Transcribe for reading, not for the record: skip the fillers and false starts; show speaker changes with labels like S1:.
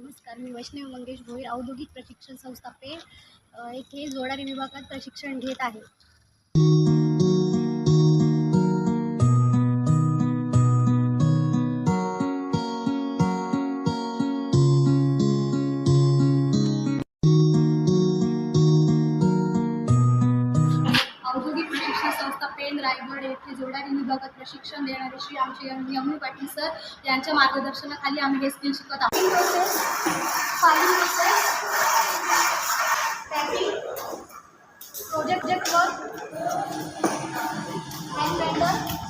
S1: नमस्कार, मी वैष्णवी मंगेश भोईर, औद्योगिक प्रशिक्षण संस्था पेण येथे जोडारी विभागात प्रशिक्षण घेत आहे. औद्योगिक प्रशिक्षण संस्था पेण रायगड येथे जोडारी विभागात प्रशिक्षण देणारे श्री आमचे यमू पाटील सर यांच्या मार्गदर्शनाखाली आम्ही हे स्किल शिकत आहोत. Project work, hand